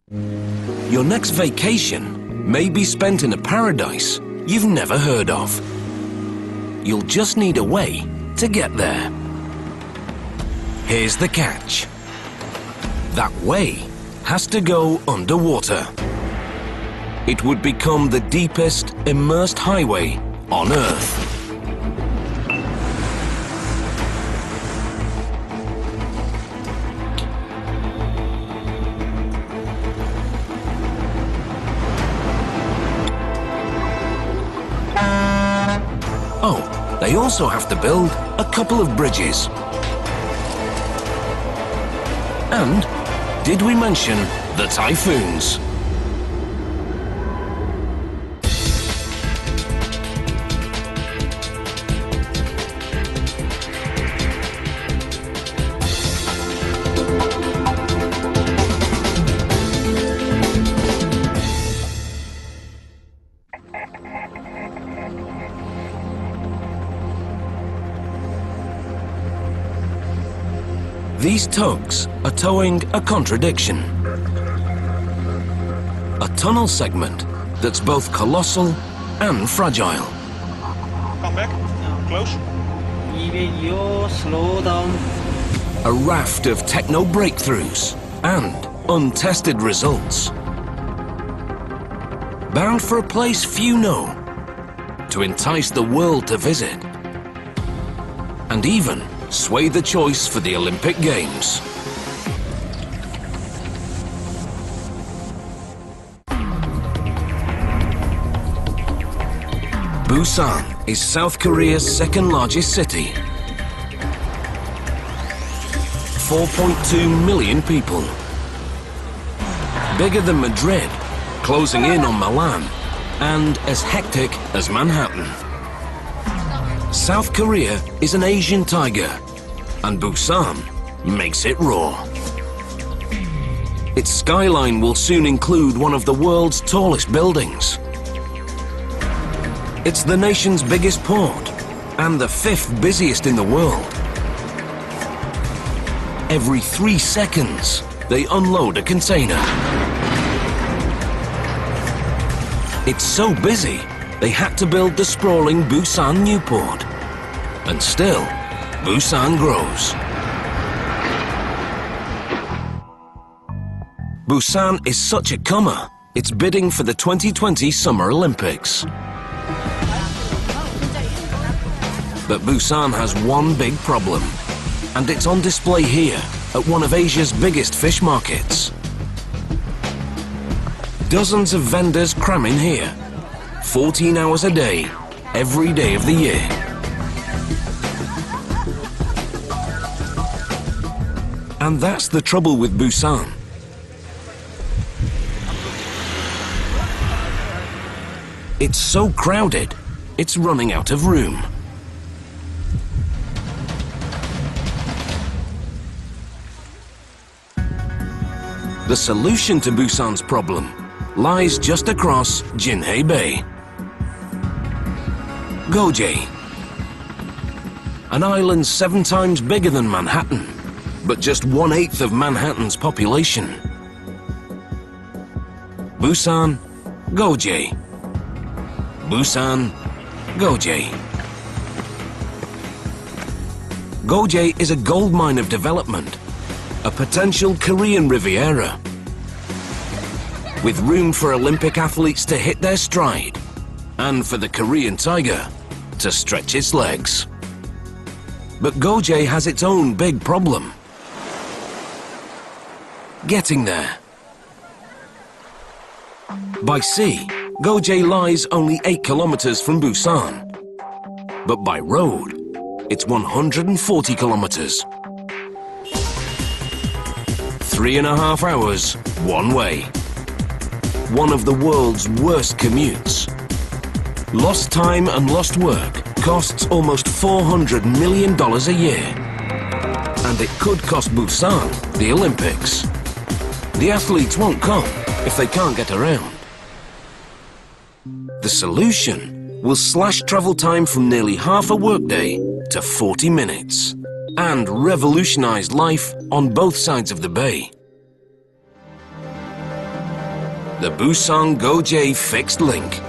Your next vacation may be spent in a paradise you've never heard of. You'll just need a way to get there. Here's the catch. That way has to go underwater. It would become the deepest immersed highway on Earth. Oh, they also have to build a couple of bridges. And did we mention the typhoons? These tugs are towing a contradiction. A tunnel segment that's both colossal and fragile. Come back. Close. Slow down. A raft of techno breakthroughs and untested results. Bound for a place few know, to entice the world to visit. And even sway the choice for the Olympic Games. Busan is South Korea's second largest city. 4.2 million people. Bigger than Madrid, closing in on Milan, and as hectic as Manhattan. South Korea is an Asian tiger, and Busan makes it roar. Its skyline will soon include one of the world's tallest buildings. It's the nation's biggest port, and the 5th busiest in the world. Every 3 seconds, they unload a container. It's so busy, they had to build the sprawling Busan New Port. And still, Busan grows. Busan is such a comer, it's bidding for the 2020 Summer Olympics. But Busan has one big problem, and it's on display here at one of Asia's biggest fish markets. Dozens of vendors cram in here, 14 hours a day, every day of the year. And that's the trouble with Busan. It's so crowded, it's running out of room. The solution to Busan's problem lies just across Jinhae Bay. Gojae, an island 7 times bigger than Manhattan, but just 1/8 of Manhattan's population. Busan, Gojae. Busan, Gojae. Gojae is a gold mine of development, a potential Korean Riviera, with room for Olympic athletes to hit their stride and for the Korean tiger to stretch its legs. But Gojae has its own big problem: getting there. By sea, Gojae lies only 8 kilometers from Busan, but by road, it's 140 kilometers. 3.5 hours, one way. One of the world's worst commutes. Lost time and lost work costs almost $400 million a year. And it could cost Busan the Olympics. The athletes won't come if they can't get around. The solution will slash travel time from nearly half a workday to 40 minutes and revolutionize life on both sides of the bay. The Busan-Goje Fixed Link.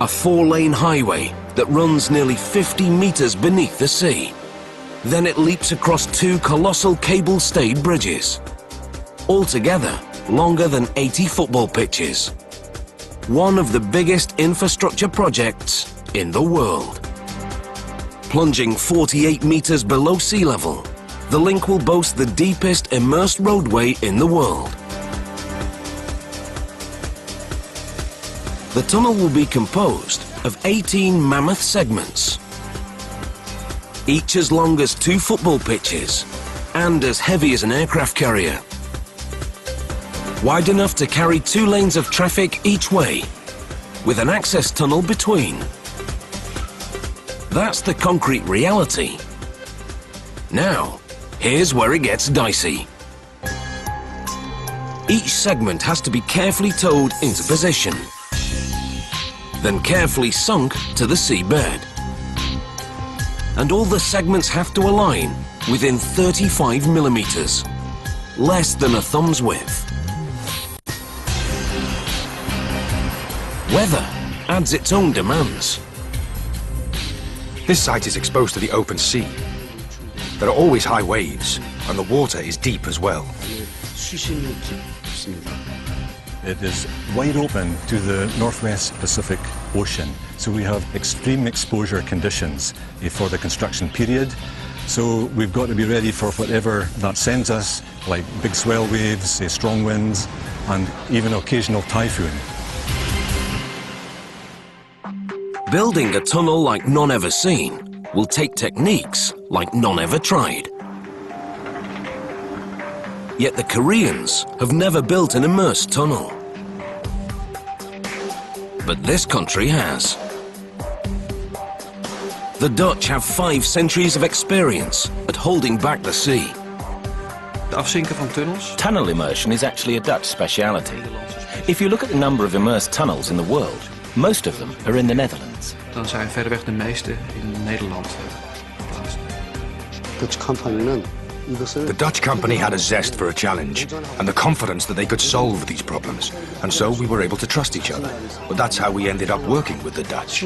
A 4-lane highway that runs nearly 50 meters beneath the sea. Then it leaps across 2 colossal cable-stayed bridges. Altogether, longer than 80 football pitches. One of the biggest infrastructure projects in the world. Plunging 48 meters below sea level, the link will boast the deepest immersed roadway in the world. The tunnel will be composed of 18 mammoth segments, each as long as 2 football pitches and as heavy as an aircraft carrier. Wide enough to carry 2 lanes of traffic each way, with an access tunnel between. That's the concrete reality. Now, here's where it gets dicey. Each segment has to be carefully towed into position, then carefully sunk to the seabed. And all the segments have to align within 35 millimeters, less than a thumb's width. Weather adds its own demands. This site is exposed to the open sea. There are always high waves, and the water is deep as well. It is wide open to the Northwest Pacific Ocean, so we have extreme exposure conditions for the construction period. So we've got to be ready for whatever that sends us, like big swell waves, strong winds, and even occasional typhoon. Building a tunnel like none ever seen will take techniques like none ever tried. Yet the Koreans have never built an immersed tunnel. But this country has. The Dutch have 5 centuries of experience at holding back the sea. De afzinken van tunnels. Tunnel immersion is actually a Dutch speciality. If you look at the number of immersed tunnels in the world, most of them are in the Netherlands. Dan zijn verreweg de meeste in Nederland geplaatst. The Dutch company had a zest for a challenge and the confidence that they could solve these problems. And so we were able to trust each other. But that's how we ended up working with the Dutch.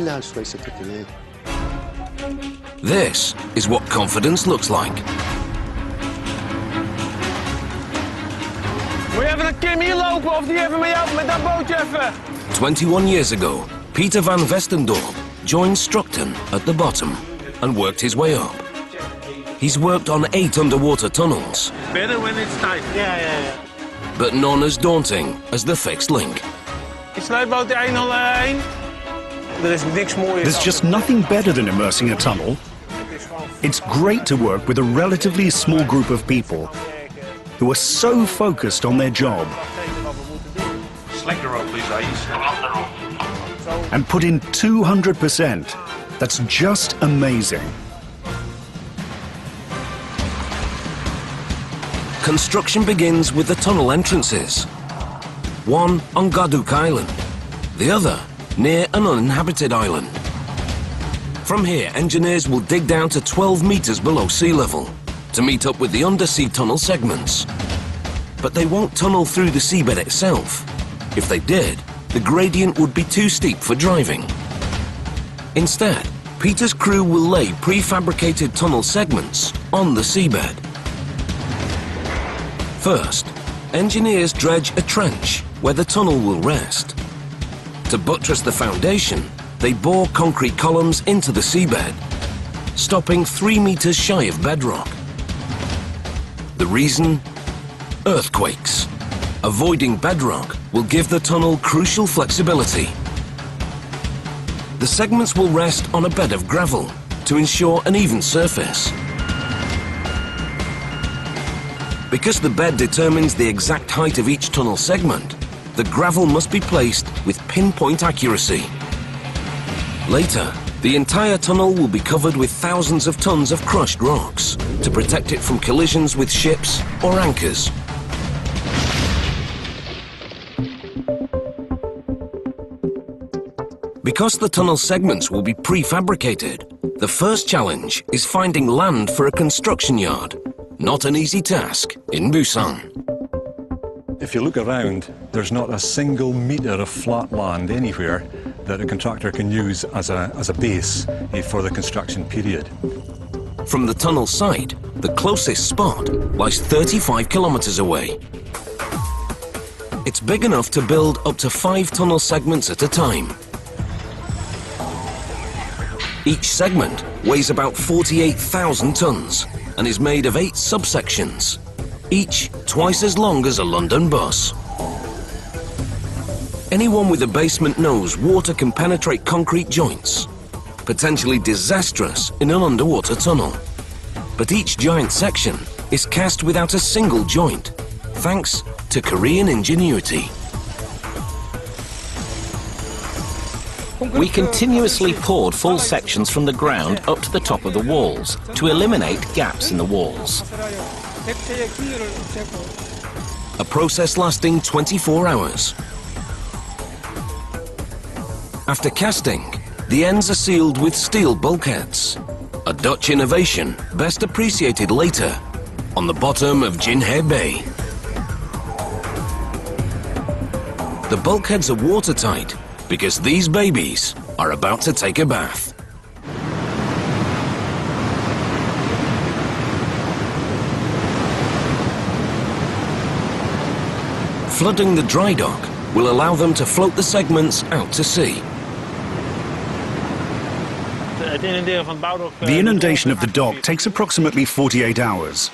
This is what confidence looks like. Moet je even naar Kim hier lopen of die even met jou met dat bootje even? 21 years ago, Peter van Westendorp joined Structon at the bottom and worked his way up. He's worked on 8 underwater tunnels. Better when it's tight. Yeah. But none as daunting as the fixed link. Sluitboot 101. Er is niks mooier. There's just nothing better than immersing a tunnel. It's great to work with a relatively small group of people who are so focused on their job Slack the rope, please, ladies. and put in 200%. That's just amazing. Construction begins with the tunnel entrances. One on Gaduk Island, the other near an uninhabited island. From here, engineers will dig down to 12 meters below sea level to meet up with the undersea tunnel segments. But they won't tunnel through the seabed itself. If they did, the gradient would be too steep for driving. Instead, Peter's crew will lay prefabricated tunnel segments on the seabed. First, engineers dredge a trench where the tunnel will rest. To buttress the foundation, they bore concrete columns into the seabed, stopping 3 meters shy of bedrock. The reason? Earthquakes. Avoiding bedrock will give the tunnel crucial flexibility. The segments will rest on a bed of gravel to ensure an even surface. Because the bed determines the exact height of each tunnel segment, the gravel must be placed with pinpoint accuracy. Later, the entire tunnel will be covered with thousands of tons of crushed rocks to protect it from collisions with ships or anchors. Because the tunnel segments will be prefabricated, the first challenge is finding land for a construction yard. Not an easy task in Busan. If you look around, there's not a single metre of flat land anywhere that a contractor can use as a base for the construction period. From the tunnel site, the closest spot lies 35 kilometres away. It's big enough to build up to 5 tunnel segments at a time. Each segment weighs about 48,000 tonnes and is made of 8 subsections, each twice as long as a London bus. Anyone with a basement knows water can penetrate concrete joints, potentially disastrous in an underwater tunnel. But each giant section is cast without a single joint, thanks to Korean ingenuity. We continuously poured full sections from the ground up to the top of the walls to eliminate gaps in the walls. A process lasting 24 hours. After casting, the ends are sealed with steel bulkheads, a Dutch innovation best appreciated later on the bottom of Jinhae Bay. The bulkheads are watertight because these babies are about to take a bath. Flooding the dry dock will allow them to float the segments out to sea. The inundation of the dock takes approximately 48 hours.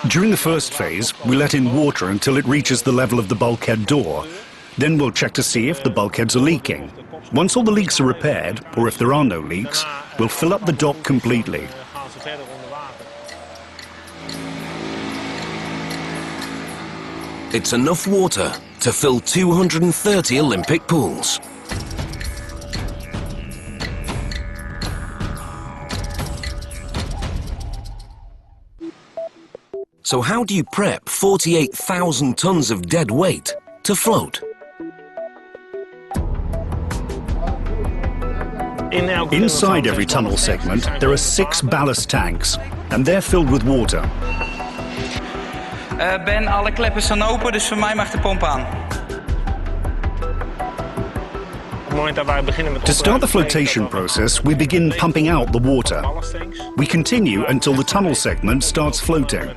During the first phase, we let in water until it reaches the level of the bulkhead door. Then we'll check to see if the bulkheads are leaking. Once all the leaks are repaired, or if there are no leaks, we'll fill up the dock completely. It's enough water to fill 230 Olympic pools. So how do you prep 48,000 tons of dead weight to float? Inside every tunnel segment, there are 6 ballast tanks, and they're filled with water. Ben, alle kleppen staan open, dus voor mij mag de pomp aan. To start the flotation process, we begin pumping out the water. We continue until the tunnel segment starts floating.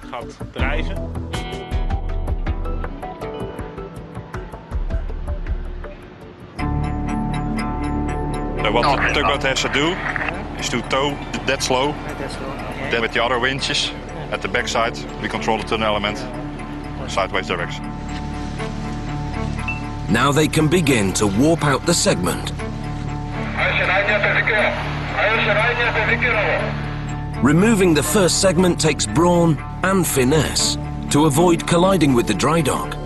What the tugboat has to do is to tow that slow. Then with the other winches at the backside, we control the tunnel element sideways direction. Now they can begin to warp out the segment. Removing the first segment takes brawn and finesse to avoid colliding with the dry dock.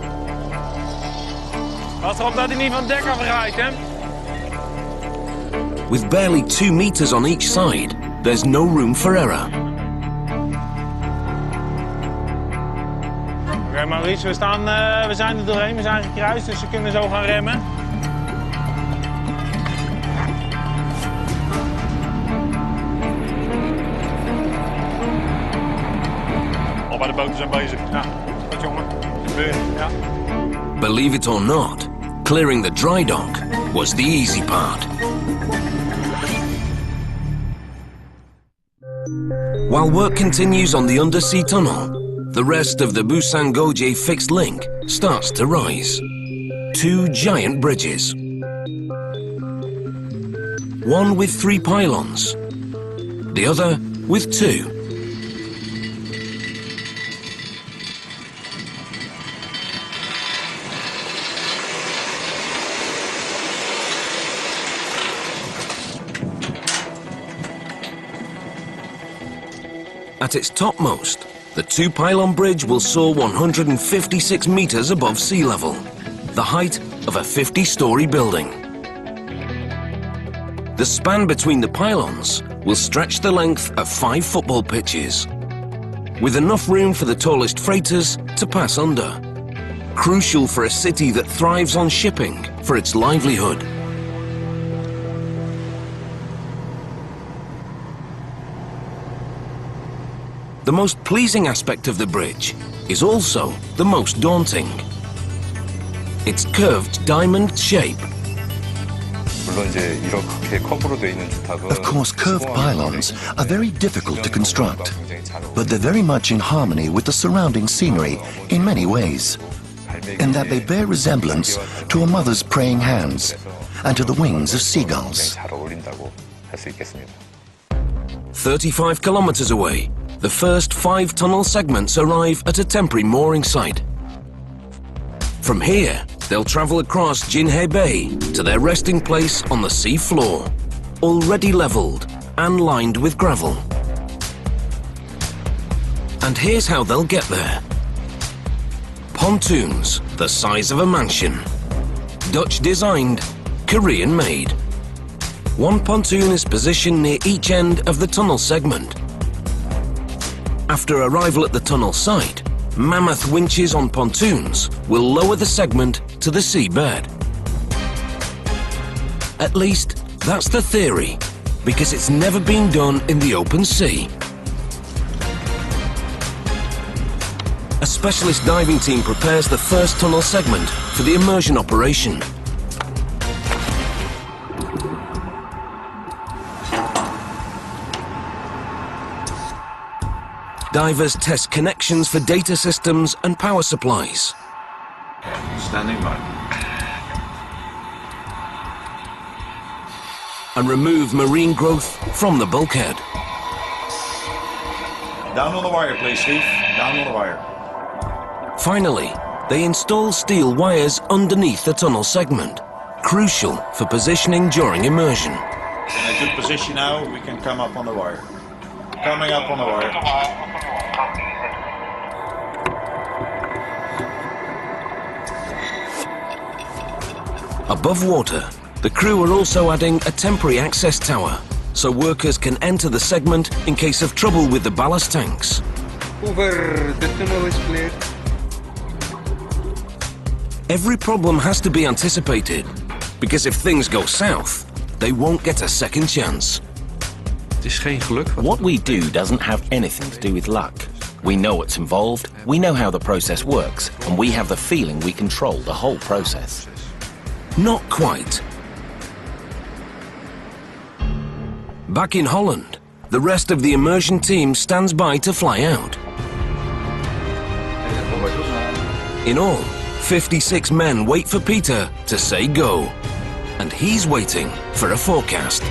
Pas erop dat hij niet van het dek afrijdt, hè? With barely 2 meters on each side, there's no room for error. Oké, Maurice, we zijn er doorheen, we zijn gekruist, dus ze kunnen zo gaan remmen. Al bij de boten zijn bezig. Ja, goed jongen. Ja. Believe it or not, clearing the dry dock was the easy part. While work continues on the undersea tunnel, the rest of the Busan-Goje fixed link starts to rise. 2 giant bridges. One with 3 pylons, the other with 2. At its topmost, the 2-pylon bridge will soar 156 meters above sea level, the height of a 50-story building. The span between the pylons will stretch the length of 5 football pitches, with enough room for the tallest freighters to pass under. Crucial for a city that thrives on shipping for its livelihood. The most pleasing aspect of the bridge is also the most daunting. Its curved diamond shape. Of course, curved pylons are very difficult to construct, but they're very much in harmony with the surrounding scenery in many ways, in that they bear resemblance to a mother's praying hands and to the wings of seagulls. 35 kilometers away, the first 5 tunnel segments arrive at a temporary mooring site. From here, they'll travel across Jinhae Bay to their resting place on the sea floor, already leveled and lined with gravel. And here's how they'll get there. Pontoons the size of a mansion. Dutch designed, Korean made. One pontoon is positioned near each end of the tunnel segment. After arrival at the tunnel site, mammoth winches on pontoons will lower the segment to the seabed. At least, that's the theory, because it's never been done in the open sea. A specialist diving team prepares the first tunnel segment for the immersion operation. Divers test connections for data systems and power supplies. Standing by. And remove marine growth from the bulkhead. Down on the wire, please, Steve. Down on the wire. Finally, they install steel wires underneath the tunnel segment, crucial for positioning during immersion. In a good position now, we can come up on the wire. Coming up on the wire. Above water, the crew are also adding a temporary access tower, so workers can enter the segment in case of trouble with the ballast tanks. Over, the tunnel is clear. Every problem has to be anticipated, because if things go south, they won't get a second chance. What we do doesn't have anything to do with luck. We know what's involved, we know how the process works, and we have the feeling we control the whole process. Not quite. Back in Holland, the rest of the immersion team stands by to fly out. In all, 56 men wait for Peter to say go, and he's waiting for a forecast.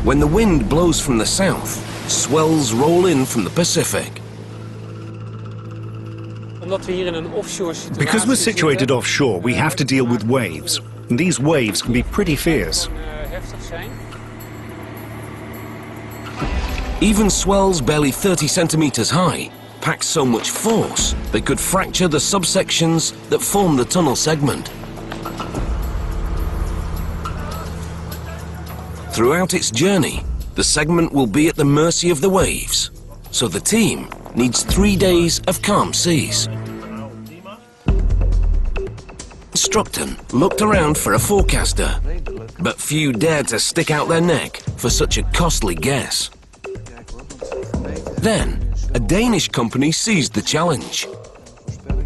When the wind blows from the south, swells roll in from the Pacific. Because we're situated offshore, we have to deal with waves. And these waves can be pretty fierce. Even swells barely 30 centimeters high pack so much force they could fracture the subsections that form the tunnel segment. Throughout its journey, the segment will be at the mercy of the waves, so the team needs 3 days of calm seas. Structon looked around for a forecaster, but few dared to stick out their neck for such a costly guess. Then, a Danish company seized the challenge.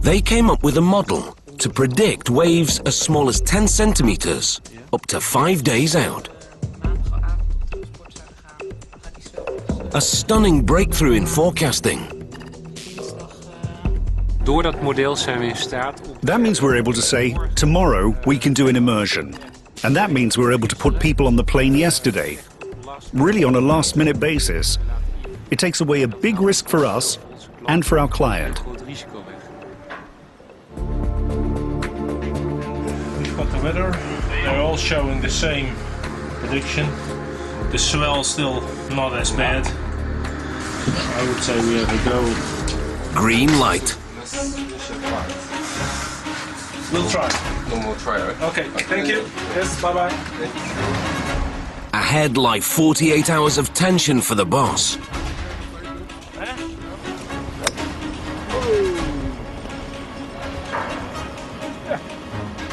They came up with a model to predict waves as small as 10 centimeters, up to 5 days out. A stunning breakthrough in forecasting. That means we're able to say, tomorrow we can do an immersion. And that means we're able to put people on the plane yesterday, really on a last-minute basis. It takes away a big risk for us and for our client. We've got the weather. They're all showing the same prediction. The swell still not as bad. I would say we have a go. Green light. We'll try. We'll try, right? Okay, thank you. Yes, bye-bye. Ahead lie 48 hours of tension for the boss.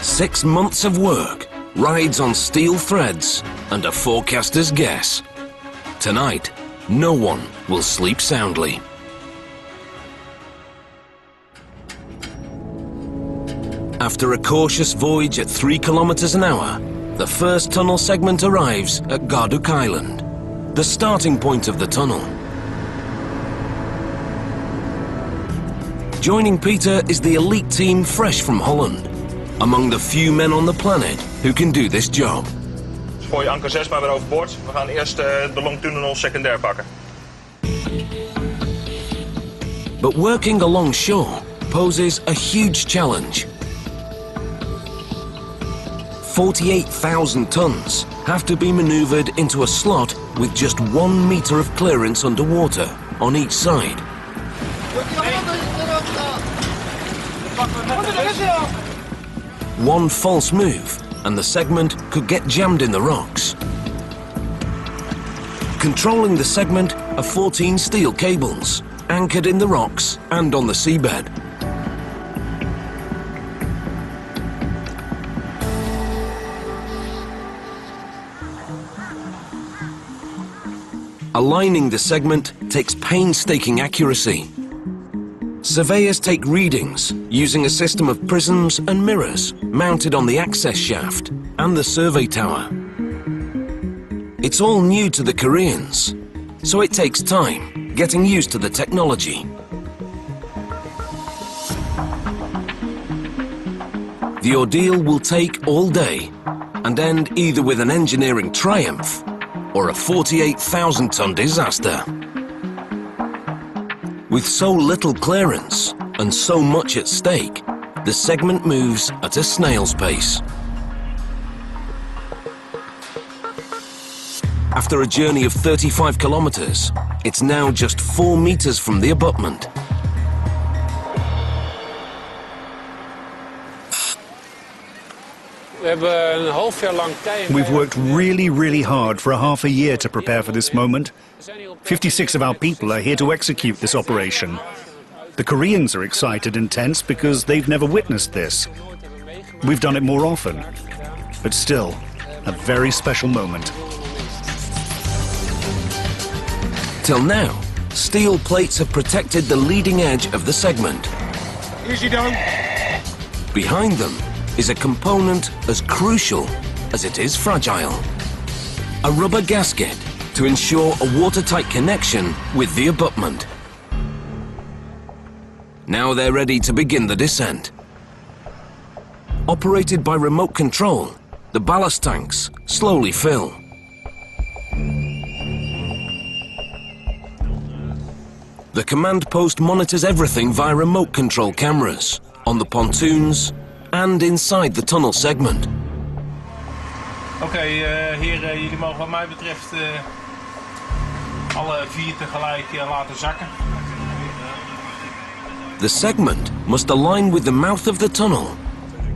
Six months of work, rides on steel threads, and a forecaster's guess. Tonight, no one will sleep soundly. After a cautious voyage at 3 kilometers an hour, the first tunnel segment arrives at Garduc Island, the starting point of the tunnel. Joining Peter is the elite team fresh from Holland, among the few men on the planet who can do this job. Gooi anker 6 maar weer overboord. We gaan eerst de longtunnel secundair pakken. But working along shore poses a huge challenge. 48,000 tons have to be maneuvered into a slot with just 1 meter of clearance underwater on each side. One false move and the segment could get jammed in the rocks. Controlling the segment are 14 steel cables, anchored in the rocks and on the seabed. Aligning the segment takes painstaking accuracy. Surveyors take readings using a system of prisms and mirrors mounted on the access shaft and the survey tower. It's all new to the Koreans, so it takes time getting used to the technology. The ordeal will take all day and end either with an engineering triumph or a 48,000-ton disaster. With so little clearance and so much at stake, the segment moves at a snail's pace. After a journey of 35 kilometers, it's now just 4 meters from the abutment. We've worked really hard for a half a year to prepare for this moment. 56 of our people are here to execute this operation. The Koreans are excited and tense because they've never witnessed this. We've done it more often, but still, a very special moment. Till now, steel plates have protected the leading edge of the segment. Easy down. Behind them is a component as crucial as it is fragile. A rubber gasket to ensure a watertight connection with the abutment. Now they're ready to begin the descent. Operated by remote control, the ballast tanks slowly fill. The command post monitors everything via remote control cameras, on the pontoons and inside the tunnel segment. Oké, heren, jullie mogen wat mij betreft alle 4 tegelijk laten zakken. The segment must align with the mouth of the tunnel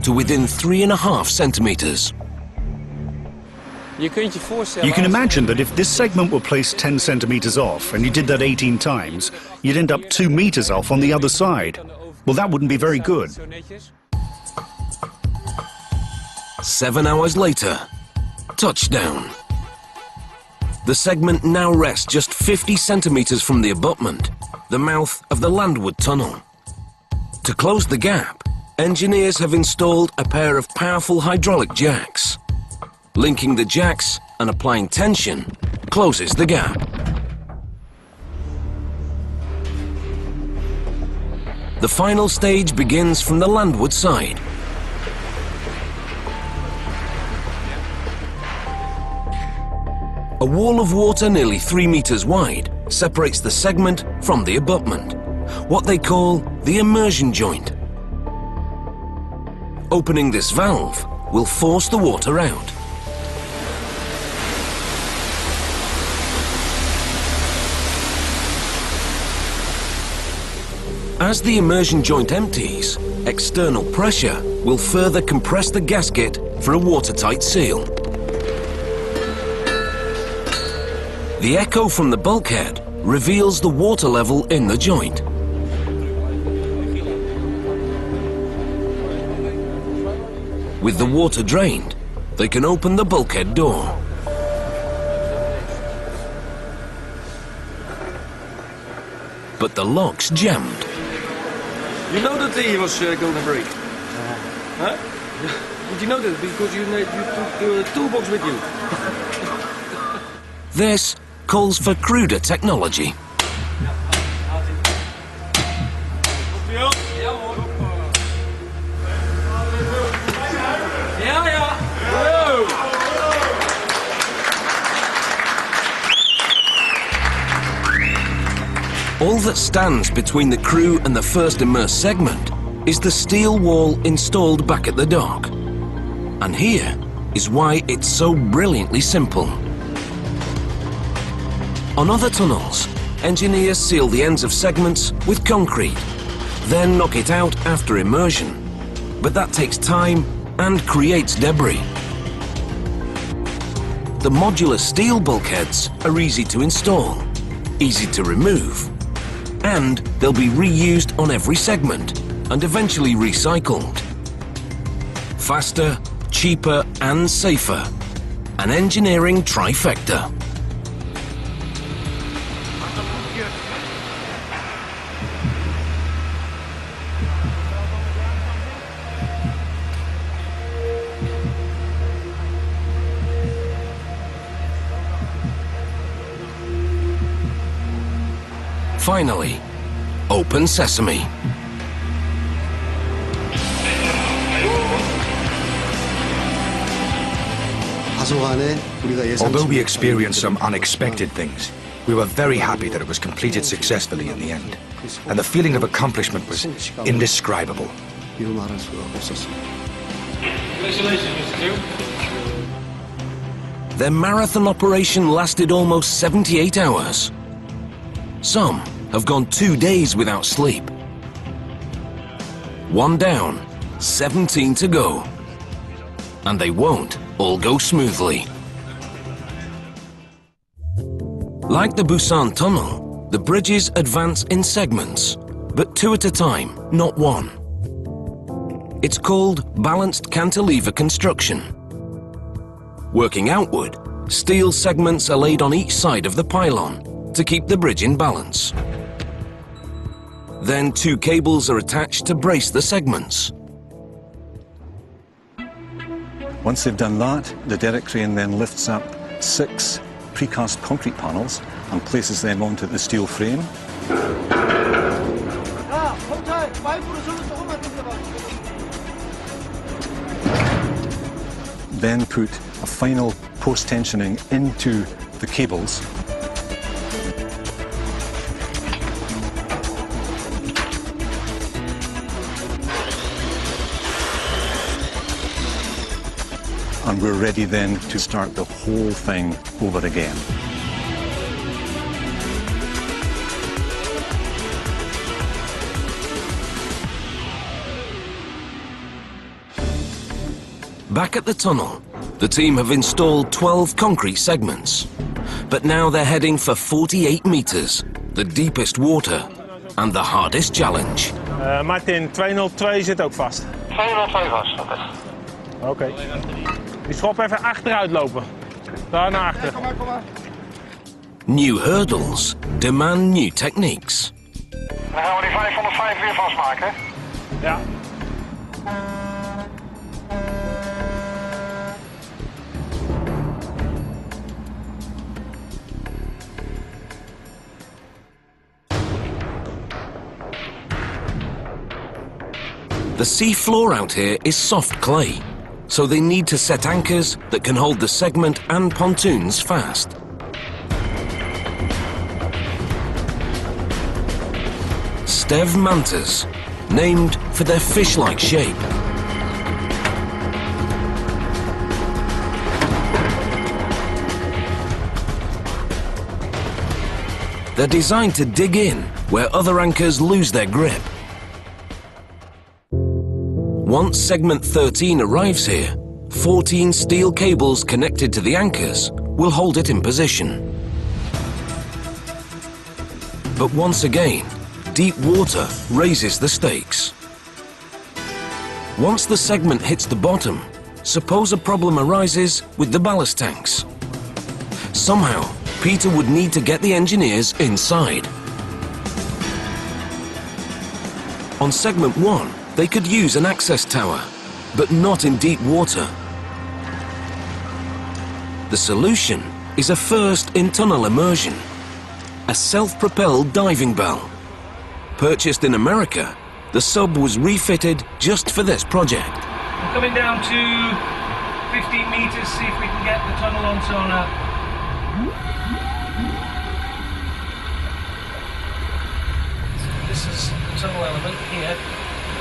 to within 3.5 centimeters. You can imagine that if this segment were placed 10 centimeters off and you did that 18 times, you'd end up 2 meters off on the other side. Well, that wouldn't be very good. 7 hours later, touchdown. The segment now rests just 50 centimeters from the abutment, the mouth of the landward tunnel. To close the gap, engineers have installed a pair of powerful hydraulic jacks. Linking the jacks and applying tension closes the gap. The final stage begins from the landward side. A wall of water nearly 3 meters wide separates the segment from the abutment, what they call the immersion joint. Opening this valve will force the water out. As the immersion joint empties, external pressure will further compress the gasket for a watertight seal. The echo from the bulkhead reveals the water level in the joint. With the water drained, they can open the bulkhead door. but the lock's jammed. You know that he was going to break? Huh? Did you know that? Because you took the toolbox with you. This calls for cruder technology. All that stands between the crew and the first immersed segment is the steel wall installed back at the dock. And here is why it's so brilliantly simple. On other tunnels, engineers seal the ends of segments with concrete, then knock it out after immersion. But that takes time and creates debris. The modular steel bulkheads are easy to install, easy to remove, and they'll be reused on every segment and eventually recycled. Faster, cheaper and safer. An engineering trifecta. Finally, open sesame. Although we experienced some unexpected things, we were very happy that it was completed successfully in the end. And the feeling of accomplishment was indescribable. Their marathon operation lasted almost 78 hours. Some have gone 2 days without sleep. 1 down, 17 to go. And they won't all go smoothly. Like the Busan Tunnel, the bridges advance in segments, but 2 at a time, not 1. It's called balanced cantilever construction. Working outward, steel segments are laid on each side of the pylon to keep the bridge in balance. Then 2 cables are attached to brace the segments. Once they've done that, the derrick crane then lifts up 6 precast concrete panels and places them onto the steel frame. Then put a final post-tensioning into the cables. And we're ready then to start the whole thing over again. Back at the tunnel, the team have installed 12 concrete segments. But now they're heading for 48 meters, the deepest water and the hardest challenge. Martin, 202 zit ook vast. 202 vast, oké. Die schop even achteruit lopen. Daar naar achter. Kom maar. New hurdles demand new techniques. Dan gaan we die 505 weer vastmaken. Ja. The sea floor out here is soft clay, so they need to set anchors that can hold the segment and pontoons fast. Stev mantas, named for their fish-like shape. They're designed to dig in where other anchors lose their grip. Once segment 13 arrives here, 14 steel cables connected to the anchors will hold it in position. But once again, deep water raises the stakes. Once the segment hits the bottom, suppose a problem arises with the ballast tanks. Somehow, Peter would need to get the engineers inside. On segment 1, they could use an access tower, but not in deep water. The solution is a first in tunnel immersion, a self-propelled diving bell. Purchased in America, the sub was refitted just for this project. I'm coming down to 15 meters, see if we can get the tunnel on sonar. This is the tunnel element here.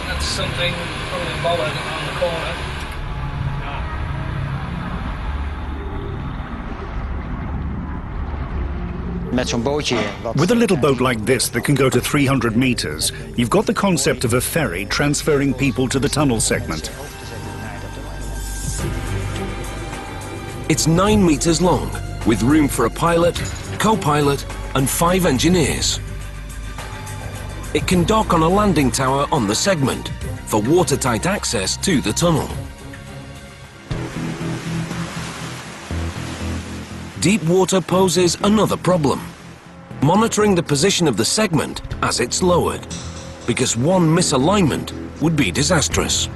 That's something probably a bollard on the corner. With a little boat like this that can go to 300 meters, you've got the concept of a ferry transferring people to the tunnel segment. It's 9 meters long, with room for a pilot, co-pilot, and 5 engineers. It can dock on a landing tower on the segment for watertight access to the tunnel. Deep water poses another problem. Monitoring the position of the segment as it's lowered, because one misalignment would be disastrous.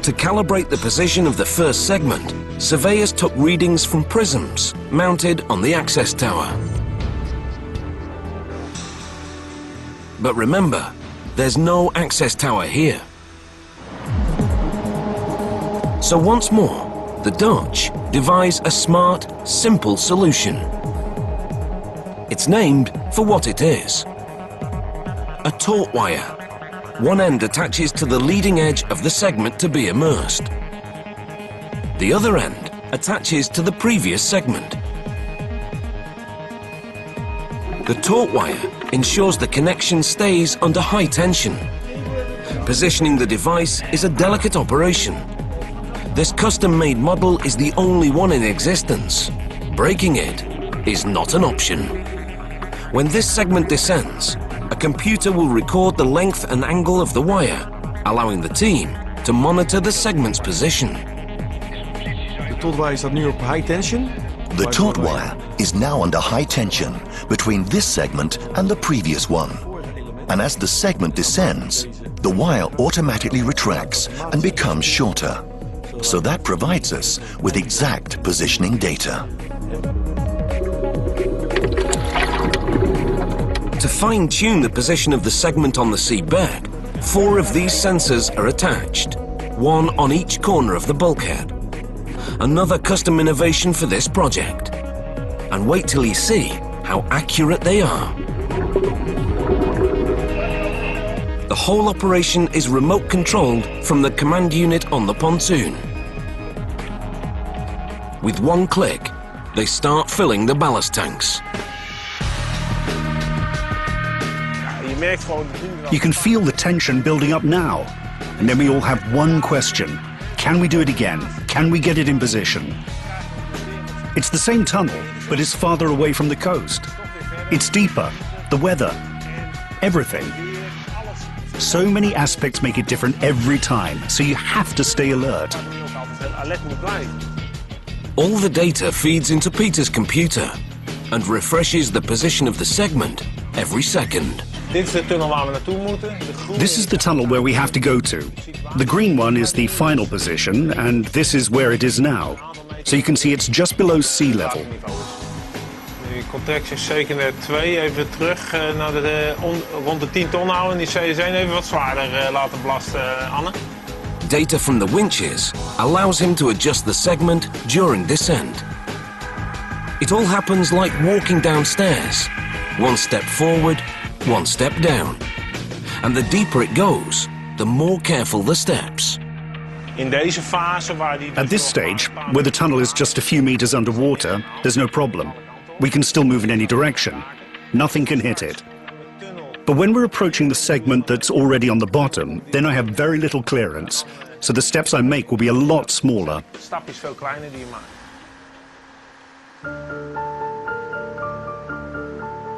To calibrate the position of the first segment, surveyors took readings from prisms mounted on the access tower. But remember, there's no access tower here. So once more, the Dutch devise a smart, simple solution. It's named for what it is. A taut wire. One end attaches to the leading edge of the segment to be immersed. The other end attaches to the previous segment. The taut wire ensures the connection stays under high tension. Positioning the device is a delicate operation. This custom-made model is the only one in existence. Breaking it is not an option. When this segment descends, a computer will record the length and angle of the wire, allowing the team to monitor the segment's position. The taut wire is nu op high tension. The taut wire is now under high tension between this segment and the previous one. And as the segment descends, the wire automatically retracts and becomes shorter. So that provides us with exact positioning data. To fine-tune the position of the segment on the seabed, 4 of these sensors are attached, one on each corner of the bulkhead. Another custom innovation for this project. And wait till you see how accurate they are. The whole operation is remote controlled from the command unit on the pontoon. With one click, they start filling the ballast tanks. You can feel the tension building up now. And then we all have one question. Can we do it again? Can we get it in position? It's the same tunnel, but it's farther away from the coast. It's deeper, the weather, everything. So many aspects make it different every time, so you have to stay alert. All the data feeds into Peter's computer and refreshes the position of the segment every second. This is the tunnel where we have to go to. The green one is the final position, and this is where it is now. So you can see it's just below sea level. Die contract is zeker net 2, even terug naar rond de 10 ton houden en die CSN even wat zwaarder laten belasten, Anne. Data from the winches allows him to adjust the segment during descent. It all happens like walking downstairs. One step forward, one step down. And the deeper it goes, the more careful the steps. At this stage, where the tunnel is just a few meters underwater, there's no problem. We can still move in any direction. Nothing can hit it. But when we're approaching the segment that's already on the bottom, then I have very little clearance, so the steps I make will be a lot smaller.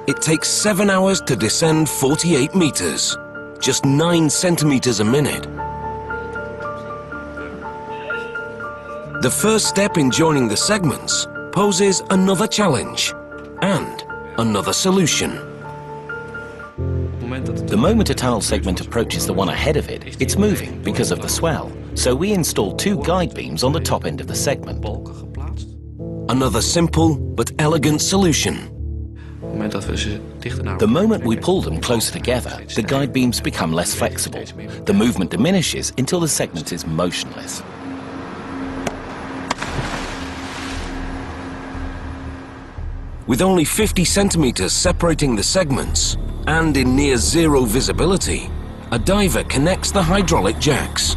It takes 7 hours to descend 48 meters, just 9 centimeters a minute. The first step in joining the segments poses another challenge and another solution. The moment a tunnel segment approaches the one ahead of it, it's moving because of the swell. So we install 2 guide beams on the top end of the segment. Another simple but elegant solution. The moment we pull them closer together, the guide beams become less flexible. The movement diminishes until the segment is motionless. With only 50 centimeters separating the segments, and in near zero visibility, a diver connects the hydraulic jacks.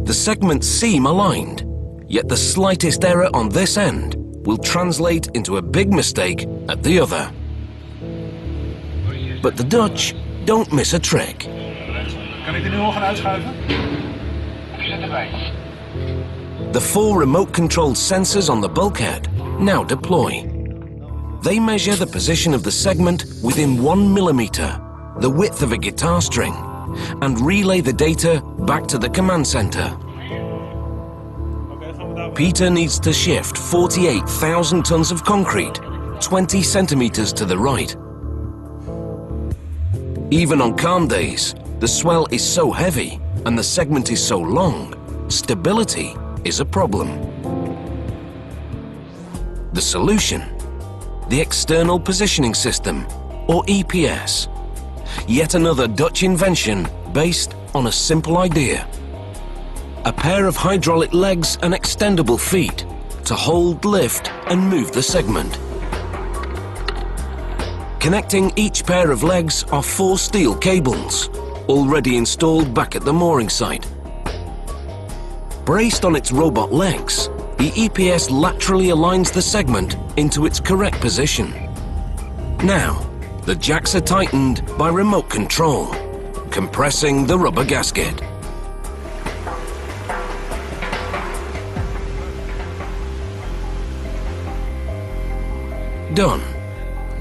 The segments seem aligned, yet the slightest error on this end will translate into a big mistake at the other. But the Dutch don't miss a trick. Kan ik er nu al gaan uitschuiven? The 4 remote-controlled sensors on the bulkhead now deploy. They measure the position of the segment within 1 millimeter, the width of a guitar string, and relay the data back to the command center. Peter needs to shift 48,000 tons of concrete, 20 centimeters to the right. Even on calm days, the swell is so heavy and the segment is so long, stability is a problem. The solution? The External Positioning System, or EPS. Yet another Dutch invention based on a simple idea. A pair of hydraulic legs and extendable feet to hold, lift and move the segment. Connecting each pair of legs are 4 steel cables, already installed back at the mooring site. Braced on its robot legs, the EPS laterally aligns the segment into its correct position. Now, the jacks are tightened by remote control, compressing the rubber gasket. Done.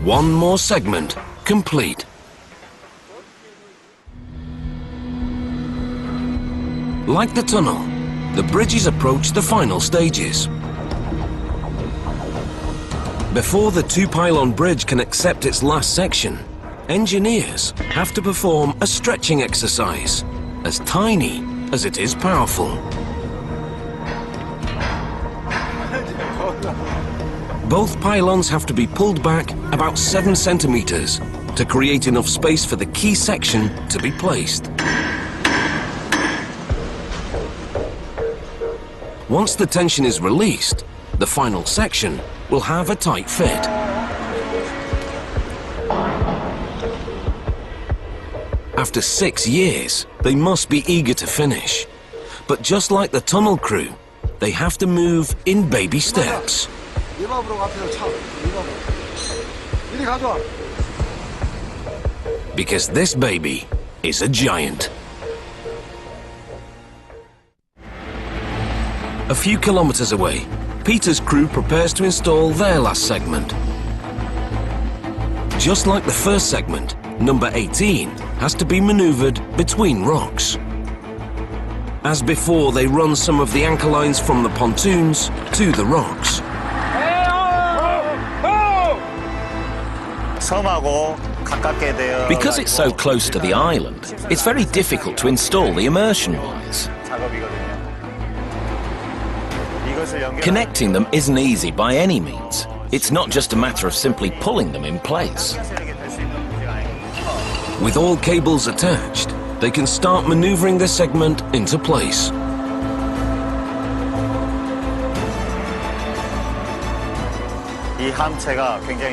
One more segment complete. Like the tunnel, the bridges approach the final stages. Before the 2-pylon bridge can accept its last section, engineers have to perform a stretching exercise, as tiny as it is powerful. Both pylons have to be pulled back about 7 centimeters to create enough space for the key section to be placed. Once the tension is released, the final section will have a tight fit. After 6 years, they must be eager to finish. But just like the tunnel crew, they have to move in baby steps. Because this baby is a giant. A few kilometers away, Peter's crew prepares to install their last segment. Just like the first segment, number 18 has to be maneuvered between rocks. As before, they run some of the anchor lines from the pontoons to the rocks. Because it's so close to the island, it's very difficult to install the immersion wires. Connecting them isn't easy by any means. It's not just a matter of simply pulling them in place. With all cables attached, they can start maneuvering the segment into place.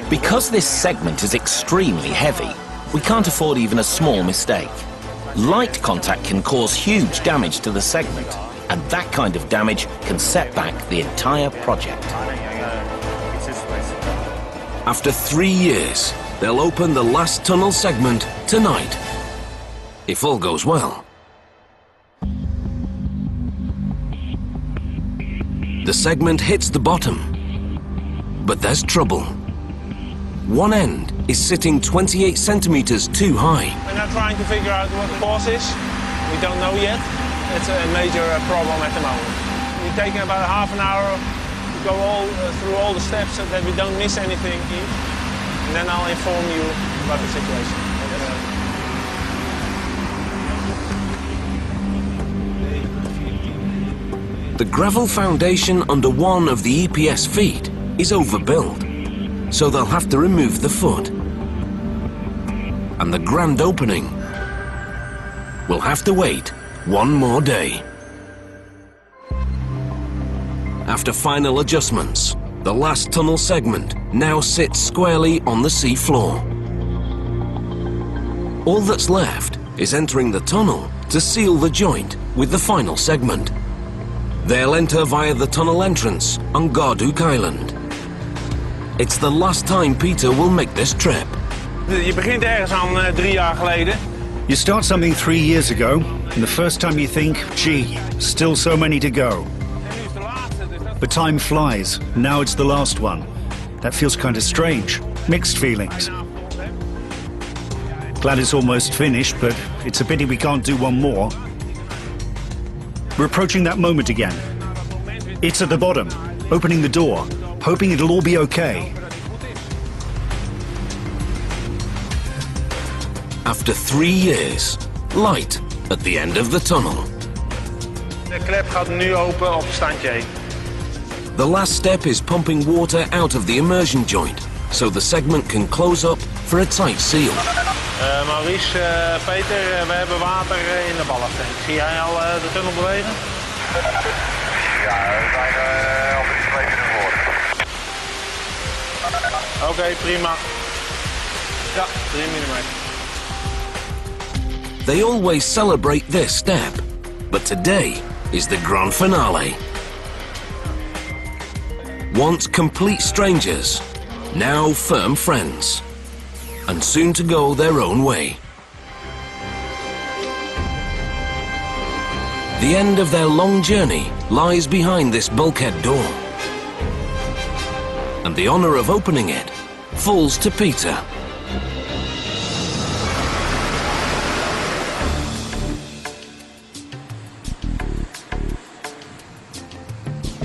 Because this segment is extremely heavy, we can't afford even a small mistake. Light contact can cause huge damage to the segment, and that kind of damage can set back the entire project. After 3 years, they'll open the last tunnel segment tonight, if all goes well. The segment hits the bottom, but there's trouble. One end is sitting 28 centimeters too high. We're now trying to figure out what the cause is. We don't know yet. It's a major problem at the moment. We're taking about half an hour to go through all the steps so that we don't miss anything, and then I'll inform you about the situation. The gravel foundation under one of the EPS feet is overbuilt, so they'll have to remove the foot. And the grand opening will have to wait one more day. After final adjustments, the last tunnel segment now sits squarely on the sea floor. All that's left is entering the tunnel to seal the joint with the final segment. They'll enter via the tunnel entrance on Garduk Island. It's the last time Peter will make this trip. Je begint ergens aan 3 jaar geleden. You start something 3 years ago, and the first time you think, gee, still so many to go. But time flies. Now it's the last one. That feels kind of strange. Mixed feelings. Glad it's almost finished, but it's a pity we can't do one more. We're approaching that moment again. It's at the bottom, opening the door, hoping it'll all be okay. After 3 years, light at the end of the tunnel. De klep gaat nu open op standje 1. The last step is pumping water out of the immersion joint, so the segment can close up for a tight seal. Maurice, Peter, we hebben water in de ballasttank. Zie jij al de tunnel bewegen? Ja, we zijn al 3 meter ervoor. Oké, prima. Ja, 3 mm. They always celebrate this step, but today is the grand finale. Once complete strangers, now firm friends, and soon to go their own way. The end of their long journey lies behind this bulkhead door, and the honor of opening it falls to Peter.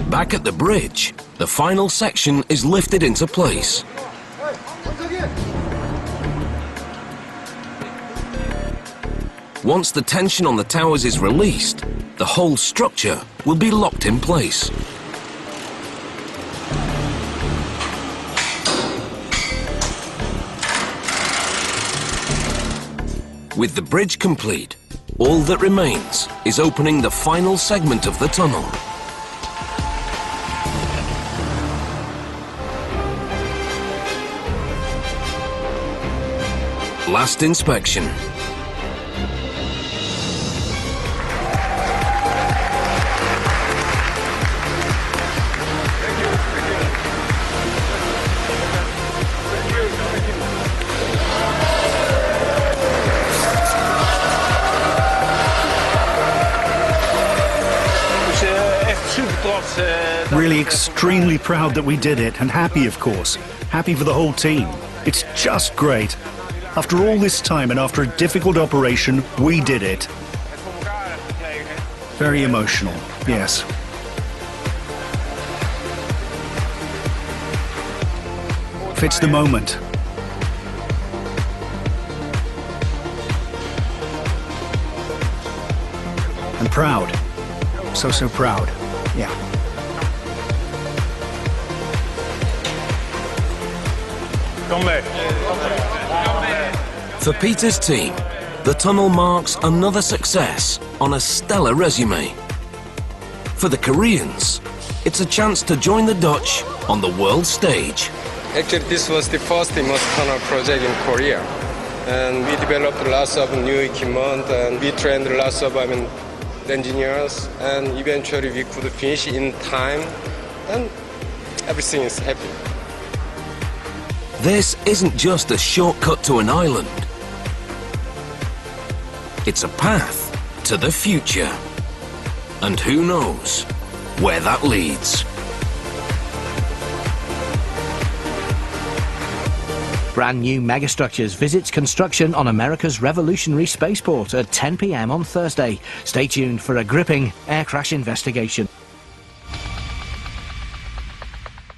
Back at the bridge, the final section is lifted into place. Once the tension on the towers is released, the whole structure will be locked in place. With the bridge complete, all that remains is opening the final segment of the tunnel. Last inspection. Really extremely proud that we did it, and happy, of course. Happy for the whole team. It's just great. After all this time and after a difficult operation, we did it. Very emotional, yes. Fits the moment. And proud. So proud. Yeah. Come back. For Peter's team, the tunnel marks another success on a stellar resume. For the Koreans, it's a chance to join the Dutch on the world stage. Actually, this was the first immersed tunnel project in Korea. And we developed lots of new equipment, and we trained lots of engineers, and eventually we could finish in time, and everything is happy. This isn't just a shortcut to an island. It's a path to the future. And who knows where that leads. Brand new megastructures visits construction on America's revolutionary spaceport at 10 p.m. on Thursday. Stay tuned for a gripping air crash investigation.